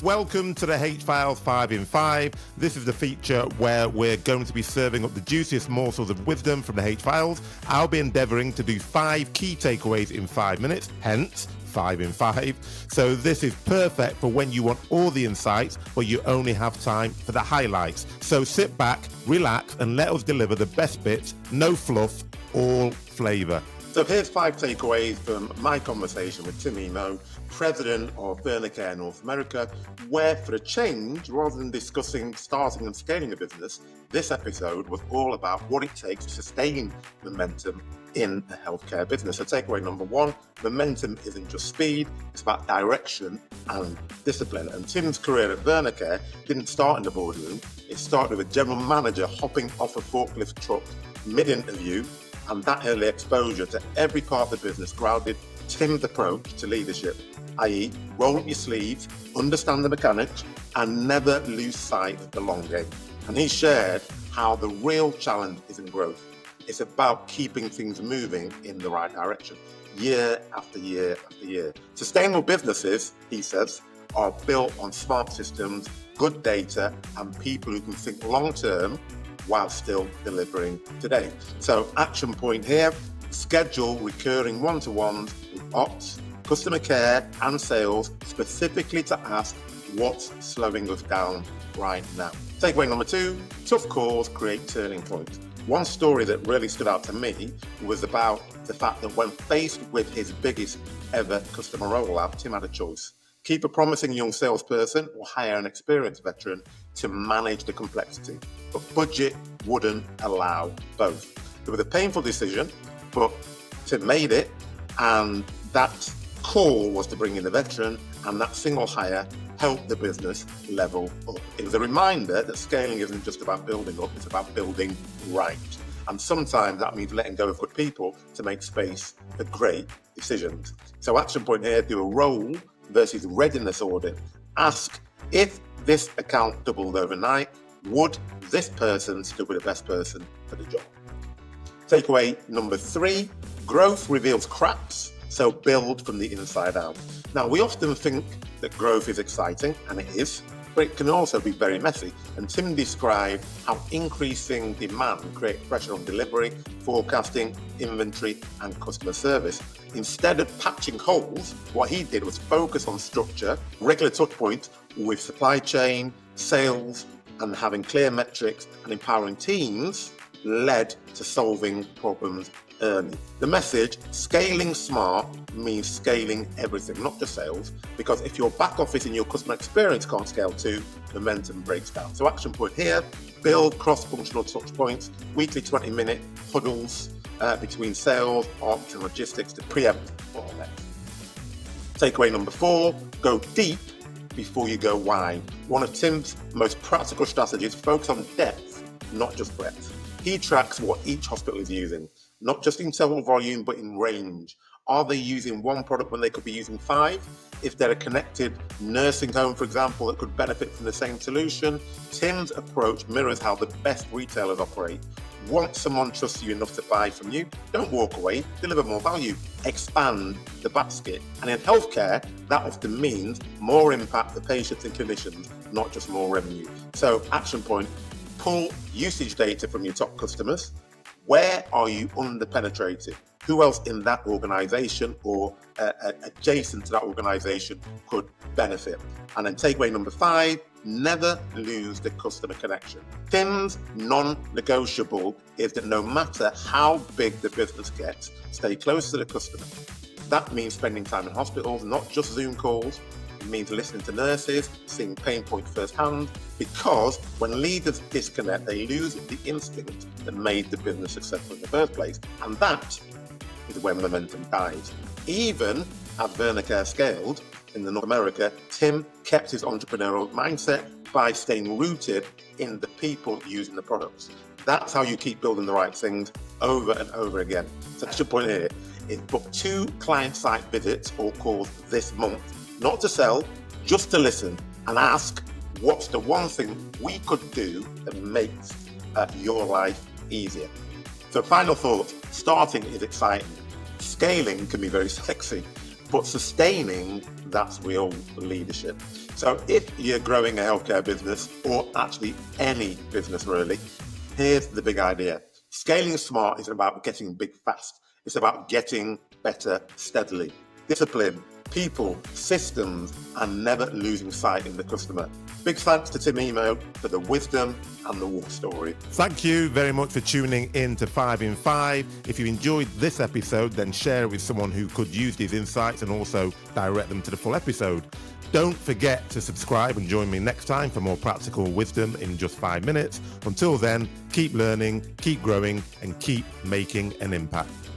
Welcome to the H-Files 5 in 5. This is the feature where we're going to be serving up the juiciest morsels of wisdom from the H-Files. I'll be endeavouring to do 5 key takeaways in 5 minutes, hence 5 in 5. So this is perfect for when you want all the insights, but you only have time for the highlights. So sit back, relax, and let us deliver the best bits, no fluff, all flavour. So here's 5 takeaways from my conversation with Tim Emo, president of Vernacare North America, where for a change, rather than discussing starting and scaling a business, this episode was all about what it takes to sustain momentum in a healthcare business. So takeaway number 1, momentum isn't just speed, it's about direction and discipline. And Tim's career at Vernacare didn't start in the boardroom. It started with a general manager hopping off a forklift truck mid-interview, and that early exposure to every part of the business grounded Tim's approach to leadership, i.e. roll up your sleeves, understand the mechanics, and never lose sight of the long game. And he shared how the real challenge isn't growth. It's about keeping things moving in the right direction, year after year after year. Sustainable businesses, he says, are built on smart systems, good data, and people who can think long-term while still delivering today. So action point here, schedule recurring one-to-ones with ops, customer care and sales specifically to ask what's slowing us down right now. Takeaway number 2, tough calls create turning points. One story that really stood out to me was about the fact that when faced with his biggest ever customer rollout, Tim had a choice. Keep a promising young salesperson or hire an experienced veteran to manage the complexity. But budget wouldn't allow both. It was a painful decision, but Tim made it, and that call was to bring in the veteran, and that single hire helped the business level up. It was a reminder that scaling isn't just about building up, it's about building right. And sometimes that means letting go of good people to make space for great decisions. So action point here, do a role versus readiness audit. Ask, if this account doubled overnight, would this person still be the best person for the job? Takeaway number 3, growth reveals cracks, so build from the inside out. Now, we often think that growth is exciting, and it is, but it can also be very messy. And Tim described how increasing demand creates pressure on delivery, forecasting, inventory, and customer service. Instead of patching holes, what he did was focus on structure, regular touch points with supply chain, sales, and having clear metrics and empowering teams led to solving problems early. The message, scaling smart, means scaling everything, not just sales, because if your back office and your customer experience can't scale too, momentum breaks down. So action point here, build cross-functional touch points, weekly 20-minute huddles between sales, ops, and logistics to preempt bottlenecks. Takeaway number 4, go deep before you go wide. One of Tim's most practical strategies, focus on depth, not just breadth. He tracks what each hospital is using, not just in total volume, but in range. Are they using one product when they could be using 5? If they're a connected nursing home, for example, that could benefit from the same solution, Tim's approach mirrors how the best retailers operate. Once someone trusts you enough to buy from you, don't walk away, deliver more value, expand the basket. And in healthcare, that often means more impact for patients and clinicians, not just more revenue. So action point, pull usage data from your top customers. Where are you under-penetrated? Who else in that organization or adjacent to that organization could benefit? And then takeaway number 5, never lose the customer connection. Tim's non-negotiable is that no matter how big the business gets, stay close to the customer. That means spending time in hospitals, not just Zoom calls. It means listening to nurses, seeing pain points firsthand, because when leaders disconnect, they lose the instinct that made the business successful in the first place. And that is when momentum dies. Even as Vernacare scaled in North America, Tim kept his entrepreneurial mindset by staying rooted in the people using the products. That's how you keep building the right things over and over again. So that's your point here, is book 2 client site visits or calls this month, not to sell, just to listen and ask, what's the one thing we could do that makes your life easier? So final thought, starting is exciting. Scaling can be very sexy, but sustaining that's real leadership. So if you're growing a healthcare business, or actually any business really, here's the big idea. Scaling smart isn't about getting big fast. It's about getting better steadily. Discipline, people, systems, and never losing sight in the customer. Big thanks to Tim Emo for the wisdom and the war story. Thank you very much for tuning in to 5 in 5. If you enjoyed this episode, then share it with someone who could use these insights and also direct them to the full episode. Don't forget to subscribe and join me next time for more practical wisdom in just 5 minutes. Until then, keep learning, keep growing, and keep making an impact.